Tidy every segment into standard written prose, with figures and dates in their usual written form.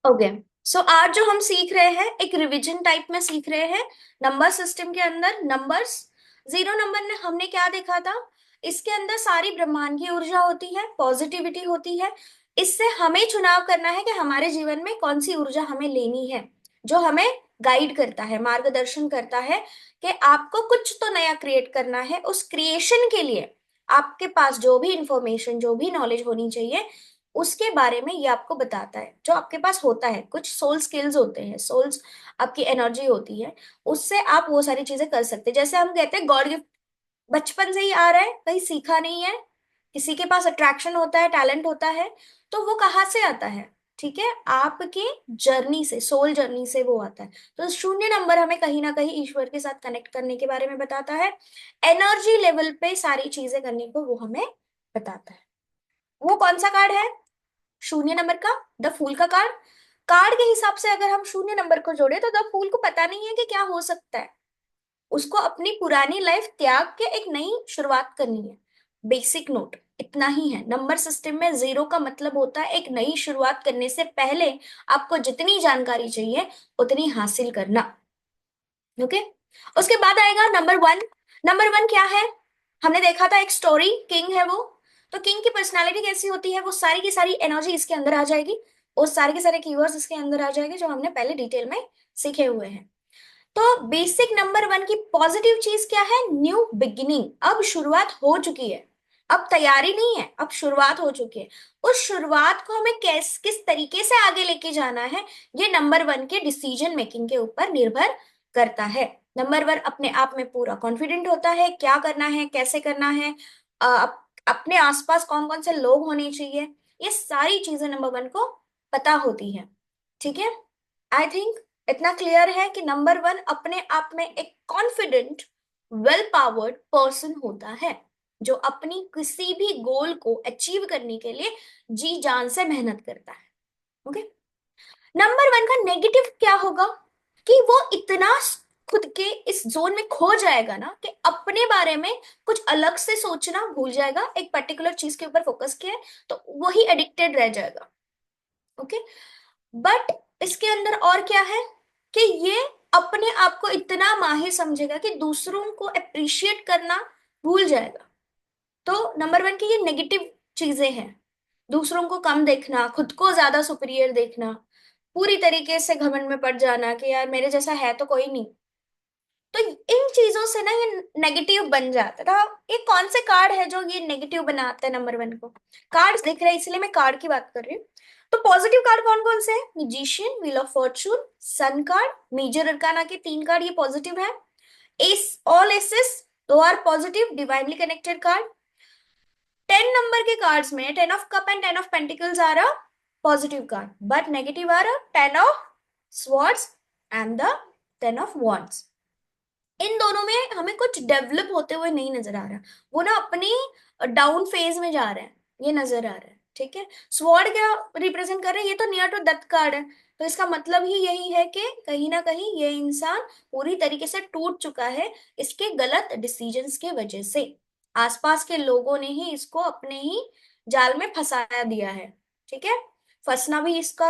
Okay. सो आज जो हम सीख रहे हैं एक रिवीजन टाइप में सीख रहे हैं। नंबर सिस्टम के अंदर नंबर्स, जीरो नंबर ने हमने क्या देखा था? इसके अंदर सारी ब्रह्मांड की ऊर्जा होती है, पॉजिटिविटी होती है। इससे हमें चुनाव करना है कि हमारे जीवन में कौन सी ऊर्जा हमें लेनी है, जो हमें गाइड करता है, मार्गदर्शन करता है कि आपको कुछ तो नया क्रिएट करना है। उस क्रिएशन के लिए आपके पास जो भी इंफॉर्मेशन, जो भी नॉलेज होनी चाहिए, उसके बारे में ये आपको बताता है। जो आपके पास होता है, कुछ सोल स्किल्स होते हैं, सोल्स आपकी एनर्जी होती है, उससे आप वो सारी चीजें कर सकते हैं। जैसे हम कहते हैं गॉड गिफ्ट बचपन से ही आ रहा है, कहीं सीखा नहीं है। किसी के पास अट्रैक्शन होता है, टैलेंट होता है, तो वो कहाँ से आता है? ठीक है, आपके जर्नी से, सोल जर्नी से वो आता है। तो शून्य नंबर हमें कहीं ना कहीं ईश्वर के साथ कनेक्ट करने के बारे में बताता है। एनर्जी लेवल पे सारी चीजें करने को वो हमें बताता है। वो कौन सा कार्ड है? शून्य नंबर का द फूल का कार्ड। कार्ड के हिसाब से अगर हम शून्य नंबर को जोड़े तो द फूल को पता नहीं है कि क्या हो सकता है। उसको अपनी पुरानी लाइफ त्याग के एक नई शुरुआत करनी है। बेसिक नोट इतना ही है। नंबर सिस्टम में जीरो का मतलब होता है एक नई शुरुआत करने से पहले आपको जितनी जानकारी चाहिए उतनी हासिल करना। ओके। उसके बाद आएगा नंबर वन। नंबर वन क्या है? हमने देखा था एक स्टोरी, किंग है वो। तो किंग की पर्सनालिटी कैसी होती है? वो सारी की सारी एनर्जी इसके अंदर आ जाएगी, और सारे के सारे कीवर्ड्स इसके अंदर आ जाएंगे जो हमने पहले डिटेल में सीखे हुए हैं। तो बेसिक नंबर वन की पॉजिटिव चीज क्या है? New beginning. अब शुरुआत हो चुकी है, अब तैयारी नहीं है, अब शुरुआत हो चुकी है। उस शुरुआत को हमें किस तरीके से आगे लेके जाना है, ये नंबर वन के डिसीजन मेकिंग के ऊपर निर्भर करता है। नंबर वन अपने आप में पूरा कॉन्फिडेंट होता है, क्या करना है, कैसे करना है, अपने आसपास कौन कौन से लोग होने चाहिए, ये सारी चीजें नंबर वन को पता होती है। ठीक है, आई थिंक इतना क्लियर है कि नंबर वन अपने आप में एक कॉन्फिडेंट, वेल पावर्ड पर्सन होता है, जो अपनी किसी भी गोल को अचीव करने के लिए जी जान से मेहनत करता है। ओके। नंबर वन का नेगेटिव क्या होगा? कि वो इतना खुद के इस जोन में खो जाएगा ना कि अपने बारे में कुछ अलग से सोचना भूल जाएगा। एक पर्टिकुलर चीज के ऊपर फोकस किया है तो वही एडिक्टेड रह जाएगा। ओके। बट इसके अंदर और क्या है? कि ये अपने आप को इतना माहिर समझेगा कि दूसरों को अप्रिशिएट करना भूल जाएगा। तो नंबर वन की ये नेगेटिव चीजें हैं। दूसरों को कम देखना, खुद को ज्यादा सुपीरियर देखना, पूरी तरीके से घमंड में पड़ जाना कि यार मेरे जैसा है तो कोई नहीं। तो इन चीजों से ना ये नेगेटिव बन जाता था। ये कौन से कार्ड है जो ये नेगेटिव बनाते हैं नंबर वन को? कार्ड्स दिख रहे हैं इसलिए मैं कार्ड की बात कर रही हूँ। तो पॉजिटिव कार्ड कौन कौन से हैं? Magician, wheel of fortune, sun card, major arcana के तीन कार्ड ये पॉजिटिव है। एस, ऑल एसेस दो are positive, divinely connected card. 10 number के कार्ड्स में ten of cup and ten of pentacles आ रहा पॉजिटिव कार्ड, बट नेगेटिव आ रहा ten of swords and the ten of wands. इन दोनों में हमें कुछ डेवलप होते हुए नहीं नजर आ रहा। वो ना अपनी डाउन फेज में जा रहे हैं, ये नजर आ रहा है। ठीक है। स्वॉर्ड क्या रिप्रेजेंट कर रहे हैं? ये तो नियर टू डेथ कार्ड है। तो इसका मतलब ही यही है कि कहीं ना कहीं ये इंसान पूरी तरीके से टूट चुका है इसके गलत डिसीजंस के वजह से। आसपास के लोगों ने ही इसको अपने ही जाल में फंसाया दिया है। ठीक है। फंसना भी इसका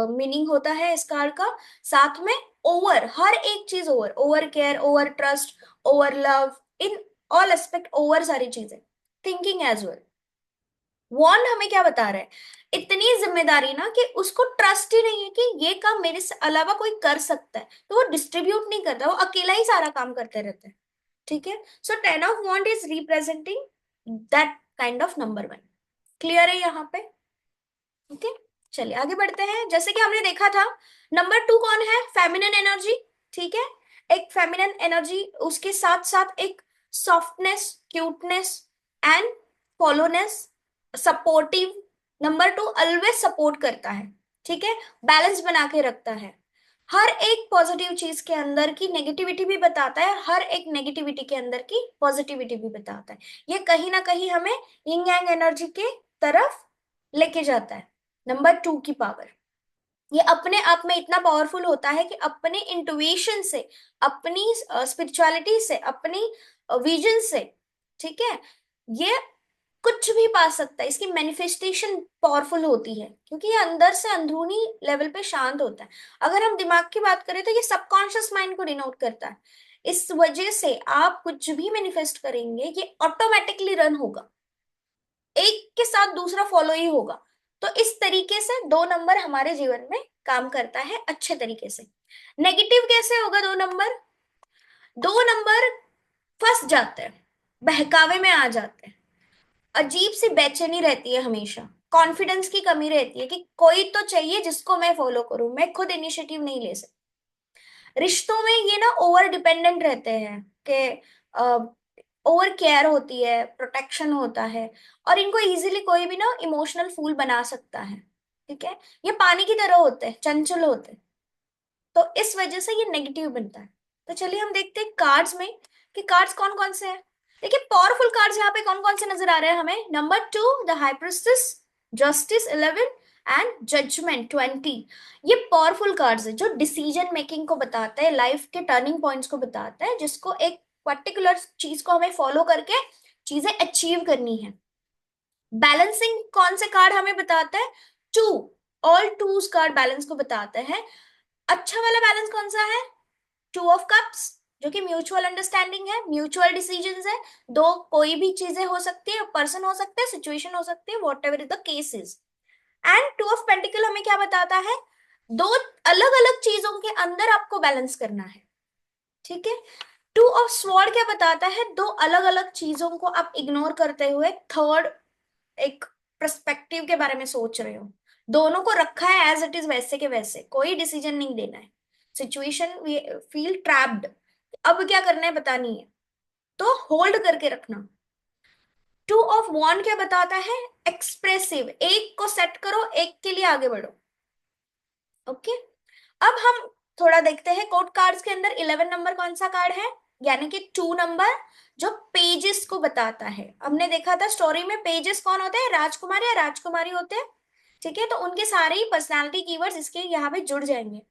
मीनिंग होता है इस कार्ड का। साथ में ओवर, हर एक चीज over, over care, over trust, over love, in all aspect over सारी चीजें, थिंकिंग एज वेल। वॉन्ड हमें क्या बता रहा है? इतनी जिम्मेदारी ना कि उसको ट्रस्ट ही नहीं है कि ये काम मेरे से अलावा कोई कर सकता है, तो वो डिस्ट्रीब्यूट नहीं करता, वो अकेला ही सारा काम करते रहता है। ठीक है। So ten of wand is representing that kind of number one. Clear है यहाँ पे? ओके। चलिए आगे बढ़ते हैं। जैसे कि हमने देखा था, नंबर टू कौन है? Feminine energy. ठीक है। एक फेमिनिन एनर्जी, उसके साथ साथ एक सॉफ्टनेस, क्यूटनेस एंड फॉलोनेस, supportive. Number two always support करता है। ठीक है। बैलेंस बना के रखता है। हर एक पॉजिटिव चीज के अंदर की नेगेटिविटी भी बताता है, हर एक नेगेटिविटी के अंदर की पॉजिटिविटी भी बताता है। ये कहीं ना कहीं हमें यिंग यांग एनर्जी के तरफ लेके जाता है। नंबर टू की पावर, ये अपने आप में इतना पावरफुल होता है कि अपने इंटुइशन से, अपनी स्पिरिचुअलिटी से, अपनी विजन से, ठीक है, ये कुछ भी पा सकता है, इसकी मैनिफेस्टेशन पावरफुल होती है क्योंकि ये अंदर से अंदरूनी लेवल पे शांत होता है। अगर हम दिमाग की बात करें तो ये सबकॉन्शियस माइंड को डिनोट करता है। इस वजह से आप कुछ भी मैनिफेस्ट करेंगे ये ऑटोमेटिकली रन होगा, एक के साथ दूसरा फॉलो ही होगा। तो इस तरीके से 2 नंबर हमारे जीवन में काम करता है अच्छे तरीके से। नेगेटिव कैसे होगा 2 नंबर? 2 नंबर फंस जाते हैं, बहकावे में आ जाते हैं, अजीब सी बेचैनी रहती है हमेशा, कॉन्फिडेंस की कमी रहती है कि कोई तो चाहिए जिसको मैं फॉलो करूं, मैं खुद इनिशिएटिव नहीं ले सकती। रिश्तों में ये ना ओवर डिपेंडेंट रहते हैं कि ओवर केयर होती है, प्रोटेक्शन होता है, और इनको इजीली कोई भी ना इमोशनल फूल बना सकता है। ठीक है, ये पानी की तरह होते हैं, चंचल होते हैं, तो इस वजह से ये नेगेटिव बनता है। तो चलिए हम देखते हैं कार्ड्स में कि कार्ड्स कौन कौन से हैं। देखिए पावरफुल कार्ड्स यहाँ पे कौन कौन से नजर आ रहे हैं हमें। Number 2 the high priestess, justice 11 and judgement 20। ये पावरफुल कार्ड्स है जो डिसीजन मेकिंग को बताता है, लाइफ के टर्निंग पॉइंट्स को बताता है, जिसको एक पर्टिकुलर चीज को हमें फॉलो करके चीजें अचीव करनी है। बैलेंसिंग कौन से कार्ड हमें बताता है? Two, all twos card balance को बताते हैं। अच्छा वाला बैलेंस कौन सा है? 2 ऑफ कप्स, जो कि म्यूचुअल अंडरस्टैंडिंग है, म्यूचुअल डिसीजंस है। दो कोई भी चीजें हो सकती है, पर्सन हो सकते हैं, सिचुएशन हो सकती है, what ever is the case is. And 2 of pentacle हमें क्या बताता है? दो अलग अलग चीजों के अंदर आपको बैलेंस करना है। ठीक है। 2 ऑफ स्वॉर्ड क्या बताता है? दो अलग अलग चीजों को आप इग्नोर करते हुए थर्ड एक पर्सपेक्टिव के बारे में सोच रहे हो। दोनों को रखा है एज इट इज, वैसे के वैसे, कोई डिसीजन नहीं देना है। सिचुएशन फील ट्रैप्ड, अब क्या करना है पता नहीं है, तो होल्ड करके रखना। 2 ऑफ वॉन्ड क्या बताता है? एक्सप्रेसिव, एक को सेट करो, एक के लिए आगे बढ़ो। ओके। अब हम थोड़ा देखते हैं कोड कार्ड्स के अंदर 11 नंबर कौन सा कार्ड है, यानी कि 2 नंबर, जो पेजेस को बताता है। हमने देखा था स्टोरी में पेजेस कौन होते हैं, राजकुमार या राजकुमारी होते हैं। ठीक है, तो उनके सारे ही पर्सनालिटी कीवर्ड्स इसके यहाँ पे जुड़ जाएंगे।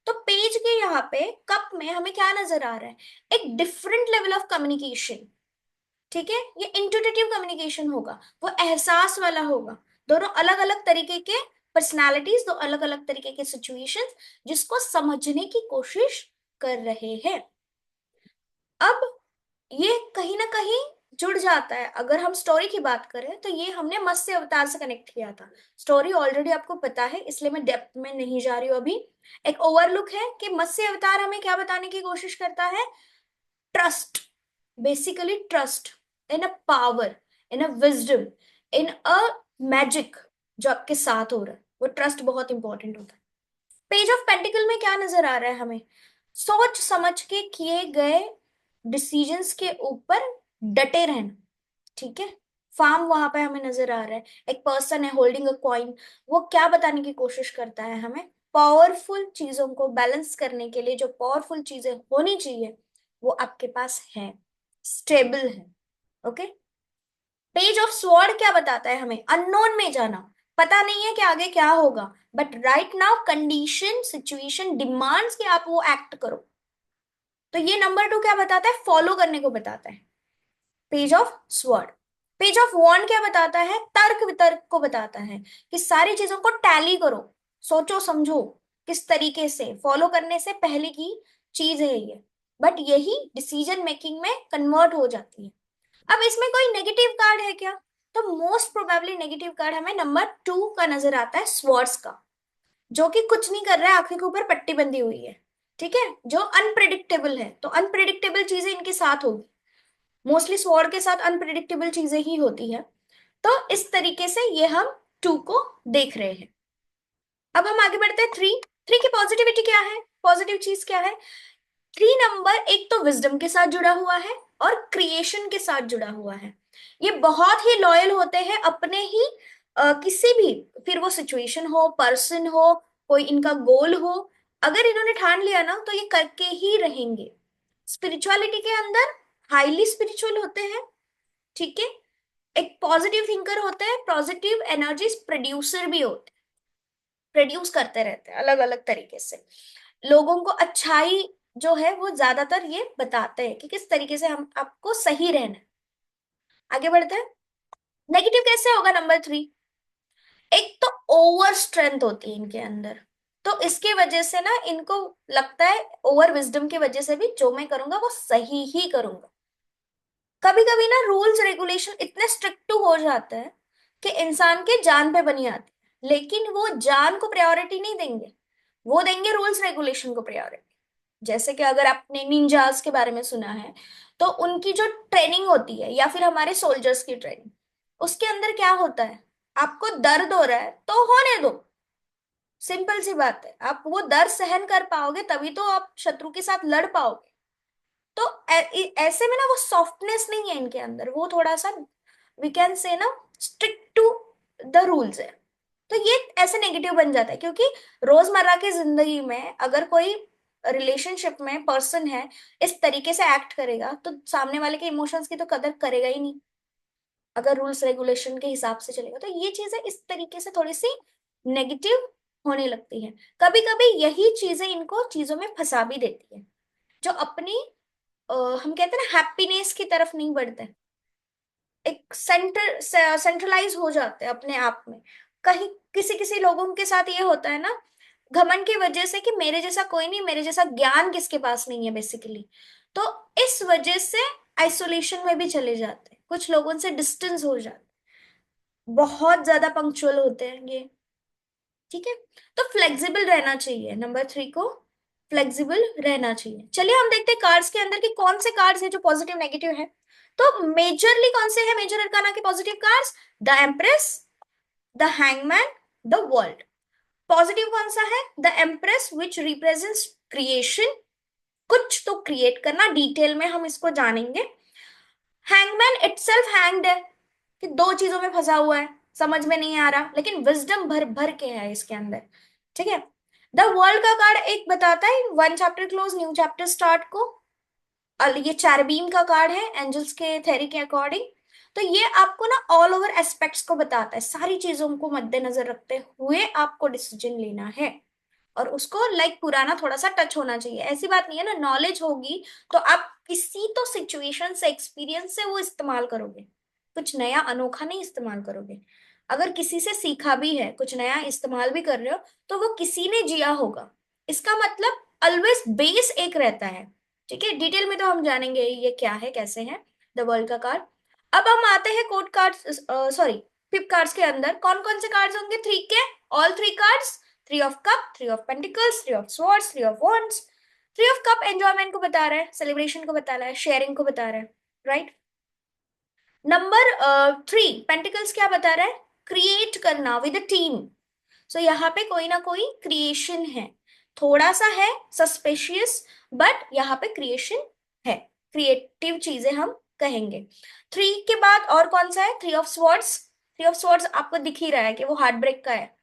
तो पेज के यहाँ पे कप में हमें क्या नजर आ रहा है? एक डिफरेंट लेवल ऑफ कम्युनिकेशन। ठीक है, ये इंट्यूटिव कम्युनिकेशन होगा, वो एहसास वाला होगा। दोनों अलग अलग तरीके के पर्सनालिटीज, दो अलग अलग तरीके के सिचुएशंस, जिसको समझने की कोशिश कर रहे हैं। अब ये कहीं ना कहीं जुड़ जाता है। अगर हम स्टोरी की बात करें तो ये हमने मत्स्य अवतार से कनेक्ट किया था। स्टोरी ऑलरेडी आपको पता है, इसलिए मैं डेप्थ में नहीं जा रही हूँ अभी। एक ओवरलुक है कि मत्स्य अवतार हमें क्या बताने की कोशिश करता है? Trust, basically trust in a power, in a wisdom, in a magic जो आपके साथ हो रहा है, वो ट्रस्ट बहुत इंपॉर्टेंट होता है। पेज ऑफ पेंटिकल में क्या नजर आ रहा है हमें? सोच समझ के किए गए डिसीजंस के ऊपर डटे रहना। ठीक है, फार्म वहां पे हमें नजर आ रहा है, एक पर्सन है होल्डिंग अ कॉइन। वो क्या बताने की कोशिश करता है हमें? पावरफुल चीजों को बैलेंस करने के लिए जो पावरफुल चीजें होनी चाहिए वो आपके पास है, स्टेबल है। ओके। पेज ऑफ स्वॉर्ड क्या बताता है हमें? अननोन में जाना, पता नहीं है कि आगे क्या होगा, but right now condition situation demands कि आप वो एक्ट करो। तो ये नंबर 2 क्या बताता है? फॉलो करने को बताता है, page of sword. Page of wand क्या बताता है? तर्क वितर्क को बताता है कि सारी चीजों को टैली करो, सोचो समझो किस तरीके से, फॉलो करने से पहले की चीज है ये, बट यही डिसीजन मेकिंग में कन्वर्ट हो जाती है। अब इसमें कोई नेगेटिव कार्ड है क्या? तो मोस्ट प्रोबेबली नेगेटिव कार्ड हमें नंबर 2 का नजर आता है, स्वॉर्ड्स का, जो कि कुछ नहीं कर रहा है, आंखें के ऊपर पट्टी बंधी हुई है। ठीक है, जो अनप्रिडिक्टेबल है, तो अनप्रिडिक्टेबल चीजें इनके साथ होगी, मोस्टली स्वॉर्ड के साथ अनप्रिडिक्टेबल चीजें ही होती है। तो इस तरीके से ये हम 2 को देख रहे हैं। अब हम आगे बढ़ते हैं 3। 3 की पॉजिटिविटी क्या है, पॉजिटिव चीज क्या है? 3 नंबर एक तो विजडम के साथ जुड़ा हुआ है और क्रिएशन के साथ जुड़ा हुआ है। ये बहुत ही लॉयल होते हैं अपने ही किसी भी, फिर वो सिचुएशन हो, पर्सन हो, कोई इनका गोल हो, अगर इन्होंने ठान लिया ना तो ये करके ही रहेंगे। स्पिरिचुअलिटी के अंदर हाईली स्पिरिचुअल होते हैं। ठीक है, एक पॉजिटिव थिंकर होते हैं, पॉजिटिव एनर्जीज प्रोड्यूसर भी होते हैं, प्रोड्यूस करते रहते हैं अलग अलग तरीके से। लोगों को अच्छाई जो है वो ज्यादातर ये बताते हैं कि किस तरीके से हम आपको सही रहना है। आगे बढ़ते हैं। नेगेटिव कैसे होगा नंबर 3? एक तो ओवर स्ट्रेंथ होती है इनके अंदर, तो इसकी वजह से ना इनको लगता है, ओवर विजडम की वजह से भी, जो मैं करूंगा वो सही ही करूंगा। कभी कभी ना रूल्स रेगुलेशन इतने स्ट्रिक्ट हो जाते हैं कि इंसान के जान पे बनी आती है, लेकिन वो जान को प्रायोरिटी नहीं देंगे, वो देंगे रूल्स रेगुलेशन को प्रायोरिटी। जैसे कि अगर आपने निंजास के बारे में सुना है, तो उनकी जो ट्रेनिंग होती है, या फिर हमारे सोल्जर्स की ट्रेनिंग, उसके अंदर क्या होता है, आपको दर्द हो रहा है तो होने दो, सिंपल सी बात है। आप वो दर्द सहन कर पाओगे तभी तो आप शत्रु के साथ लड़ पाओगे। तो ऐसे में ना वो सॉफ्टनेस नहीं है इनके अंदर, वो थोड़ा सा, वी कैन से ना, स्ट्रिक्ट टू द रूल्स है। तो ये ऐसे नेगेटिव बन जाता है, क्योंकि रोजमर्रा की जिंदगी में अगर कोई रिलेशनशिप में पर्सन है, इस तरीके से एक्ट करेगा, तो सामने वाले के इमोशंस की तो कदर करेगा ही नहीं। अगर रूल्स रेगुलेशन के हिसाब से चलेगा, तो ये चीजें इस तरीके से थोड़ी सी नेगेटिव होने लगती हैं। कभी कभी यही चीजें इनको चीजों में फंसा भी देती है, जो अपनी हम कहते हैं ना हैप्पीनेस की तरफ नहीं बढ़ते, एक सेंट्रलाइज हो जाते हैं अपने आप में। कहीं किसी किसी लोगों के साथ ये होता है ना, घमंड की वजह से, कि मेरे जैसा कोई नहीं, मेरे जैसा ज्ञान किसके पास नहीं है बेसिकली। तो इस वजह से आइसोलेशन में भी चले जाते हैं, कुछ लोगों से डिस्टेंस हो जाते हैं, बहुत ज्यादा पंक्चुअल होते हैं ये। ठीक है, तो फ्लेक्सिबल रहना चाहिए, नंबर 3 को फ्लेक्सिबल रहना चाहिए। चलिए हम देखते हैं कार्ड्स के अंदर कि कौन से कार्ड्स है जो पॉजिटिव नेगेटिव है। तो मेजरली कौन से है मेजर अरकाना के positive cards? The empress, the hangman, the world. Positive कौन सा है? The empress which represents creation, कुछ तो क्रिएट करना, डिटेल में हम इसको जानेंगे। हैंगमैन इटसेल्फ हैंग्ड है, कि दो चीजों में फंसा हुआ है, समझ में नहीं आ रहा, लेकिन विजडम भर भर के है इसके अंदर। ठीक है। द वर्ल्ड का कार्ड एक बताता है one chapter close new chapter start को। ये चैरबीन का कार्ड है एंजल्स के थ्योरी के अकॉर्डिंग। तो ये आपको ना ऑल ओवर एस्पेक्ट्स को बताता है, सारी चीजों को मद्देनजर रखते हुए आपको डिसीजन लेना है, और उसको पुराना थोड़ा सा टच होना चाहिए। ऐसी बात नहीं है ना, नॉलेज होगी तो आप किसी तो सिचुएशन से, एक्सपीरियंस से वो इस्तेमाल करोगे, कुछ नया अनोखा नहीं इस्तेमाल करोगे। अगर किसी से सीखा भी है, कुछ नया इस्तेमाल भी कर रहे हो, तो वो किसी ने जिया होगा, इसका मतलब ऑलवेज बेस एक रहता है। ठीक है, डिटेल में तो हम जानेंगे ये क्या है कैसे है, द वर्ल्ड का कार्ड। अब हम आते हैं code card, sorry, fifth cards के अंदर कौन कौन से कार्ड्स होंगे? थ्री के, all three cards, three of cup, three of pentacles, three of swords, three of wands. Three of cup enjoyment को बता रहा है, सेलिब्रेशन को बता रहा है, शेयरिंग को बता रहा है, राइट। नंबर 3 पेंटिकल्स क्या बता रहा है? क्रिएट करना विद अ टीम। सो यहाँ पे कोई ना कोई क्रिएशन है, थोड़ा सा है सस्पेशियस, बट यहाँ पे क्रिएशन है, क्रिएटिव चीजें हम कहेंगे। 3 के बाद और कौन सा है? Three of swords. Three of swords आपको दिख ही रहा है कि वो हार्ट ब्रेक का है,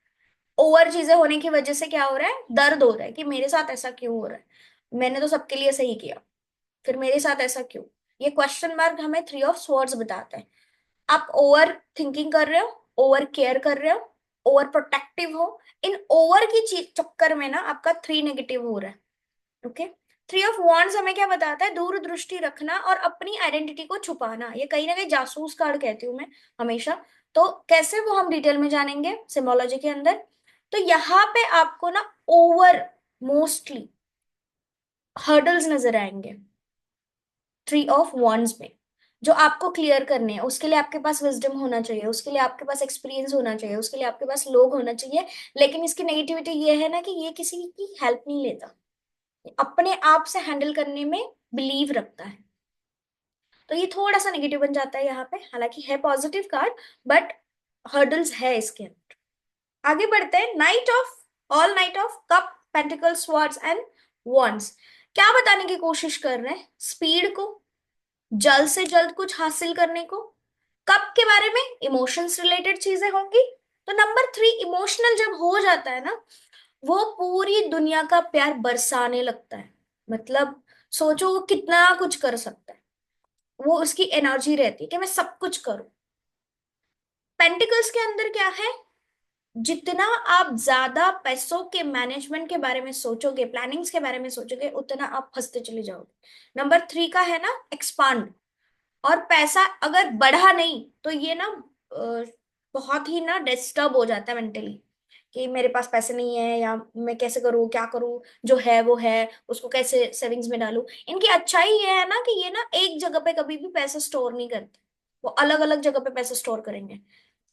ओवर चीजें होने की वजह से क्या हो रहा है, दर्द हो रहा है, कि मेरे साथ ऐसा क्यों हो रहा है, मैंने तो सबके लिए सही किया, फिर मेरे साथ ऐसा क्यों। ये क्वेश्चन मार्क हमें थ्री ऑफ स्वॉर्ड्स बताता है। आप ओवर थिंकिंग कर रहे हो, ओवर केयर कर रहे हो, ओवर प्रोटेक्टिव हो, इन ओवर की चीज चक्कर में ना आपका 3 नेगेटिव हो रहा है। ओके। थ्री ऑफ वॉन्ड्स हमें क्या बताता है? दूर दृष्टि रखना और अपनी आइडेंटिटी को छुपाना, ये कहीं ना कहीं जासूस कार्ड कहती हूँ मैं हमेशा। तो कैसे, वो हम डिटेल में जानेंगे सिम्बोलॉजी के अंदर। तो यहाँ पे आपको ना ओवर मोस्टली हर्डल्स नजर आएंगे थ्री ऑफ वॉन्ड्स में, जो आपको क्लियर करने हैं। उसके लिए आपके पास विजडम होना चाहिए, उसके लिए आपके पास एक्सपीरियंस होना चाहिए, उसके लिए आपके पास लोग होना चाहिए। लेकिन इसकी नेगेटिविटी ये है ना कि ये किसी की हेल्प नहीं लेता, अपने आप से हैंडल करने में बिलीव रखता है। तो ये थोड़ा सा नेगेटिव बन जाता है यहाँ पे, हालांकि है पॉजिटिव कार्ड, बट हर्डल्स है इसके अंदर। आगे बढ़ते हैं, night of, all night of cup pentacle swords and wands. क्या बताने की कोशिश कर रहे हैं? स्पीड को, जल्द से जल्द कुछ हासिल करने को। कब के बारे में? इमोशंस रिलेटेड चीजें होंगी। तो नंबर 3 इमोशनल जब हो जाता है ना, वो पूरी दुनिया का प्यार बरसाने लगता है। मतलब सोचो वो कितना कुछ कर सकता है, वो उसकी एनर्जी रहती है कि मैं सब कुछ करूं। पेंटिकल्स के अंदर क्या है? जितना आप ज्यादा पैसों के मैनेजमेंट के बारे में सोचोगे, प्लानिंग्स के बारे में सोचोगे, उतना आप फंसते चले जाओगे। नंबर 3 का है ना एक्सपांड, और पैसा अगर बढ़ा नहीं तो ये ना बहुत ही ना डिस्टर्ब हो जाता है मेंटली कि मेरे पास पैसे नहीं है, या मैं कैसे करूँ, क्या करूँ, जो है वो है, उसको कैसे सेविंग्स में डालूं। इनकी अच्छाई ये है ना कि ये ना एक जगह पे कभी भी पैसे स्टोर नहीं करते, वो अलग अलग जगह पे पैसे स्टोर करेंगे,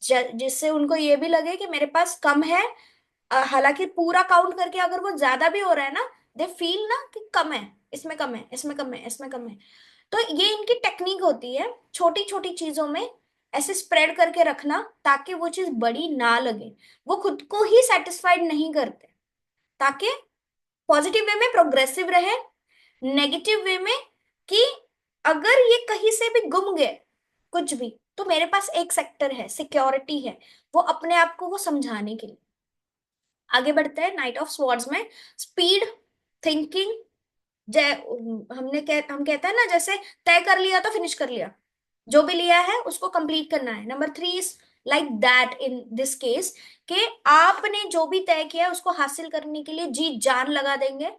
जिससे उनको ये भी लगे कि मेरे पास कम है। हालांकि पूरा काउंट करके अगर वो ज्यादा भी हो रहा है ना, दे फील ना कि कम है, इसमें कम है, इसमें कम है, इसमें कम है। तो ये इनकी टेक्निक होती है, छोटी छोटी चीजों में ऐसे स्प्रेड करके रखना ताकि वो चीज बड़ी ना लगे, वो खुद को ही सेटिस्फाइड नहीं करते, ताकि पॉजिटिव वे में प्रोग्रेसिव रहे, नेगेटिव वे में कि अगर ये कहीं से भी गुम गए कुछ भी, तो मेरे पास एक सेक्टर है, सिक्योरिटी है, वो अपने आप को वो समझाने के लिए। आगे बढ़ते हैं नाइट ऑफ स्वॉर्ड्स में। स्पीड, थिंकिंग, जय, हम कहते हैं ना, जैसे तय कर लिया तो फिनिश कर लिया, जो भी लिया है उसको कंप्लीट करना है। Number 3 is like that in this case, कि आपने जो भी तय किया है उसको हासिल करने के लिए जी जान लगा देंगे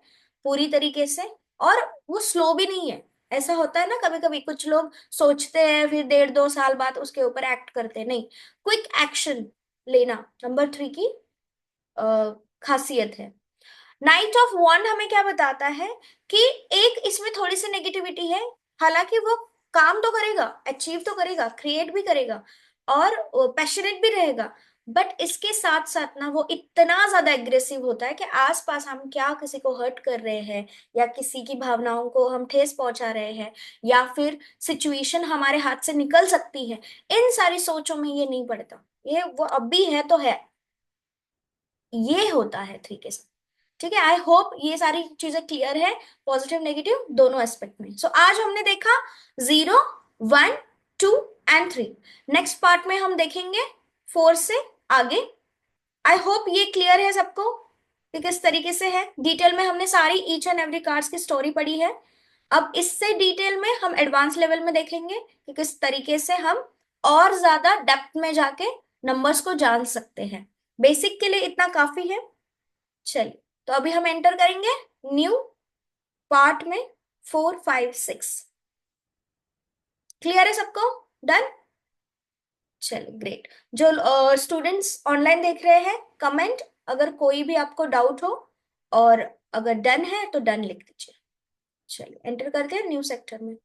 पूरी तरीके से। और वो स्लो भी नहीं है, ऐसा होता है ना कभी कभी कुछ लोग सोचते हैं फिर 1.5-2 साल बाद उसके ऊपर एक्ट करते हैं, नहीं, क्विक एक्शन लेना नंबर 3 की खासियत है। नाइट ऑफ वॉन्ड हमें क्या बताता है कि एक इसमें थोड़ी सी नेगेटिविटी है, हालांकि वो काम तो करेगा, अचीव तो करेगा, क्रिएट भी करेगा और पैशनेट भी रहेगा, बट इसके साथ साथ ना वो इतना ज्यादा एग्रेसिव होता है कि आसपास हम क्या किसी को हर्ट कर रहे हैं, या किसी की भावनाओं को हम ठेस पहुंचा रहे हैं, या फिर सिचुएशन हमारे हाथ से निकल सकती है, इन सारी सोचों में ये नहीं पड़ता, ये वो अभी है तो है, ये होता है 3 के साथ। ठीक है, आई होप ये सारी चीजें क्लियर है, पॉजिटिव नेगेटिव दोनों एस्पेक्ट में। सो आज हमने देखा 0, 1, 2 एंड 3। नेक्स्ट पार्ट में हम देखेंगे 4 से आगे। आई होप ये क्लियर है सबको कि किस तरीके से है। डिटेल में हमने सारी ईच एंड एवरी कार्ड्स की स्टोरी पढ़ी है। अब इससे डिटेल में हम एडवांस लेवल में देखेंगे कि किस तरीके से हम और ज्यादा डेप्थ में जाके नंबर्स को जान सकते हैं। बेसिक के लिए इतना काफी है। चलिए, तो अभी हम एंटर करेंगे न्यू पार्ट में, 4, 5, 6। क्लियर है सबको? डन? चलिए, ग्रेट। जो स्टूडेंट्स ऑनलाइन देख रहे हैं, कमेंट अगर कोई भी आपको डाउट हो, और अगर डन है तो डन लिख दीजिए। चलिए, एंटर करते हैं न्यू सेक्टर में।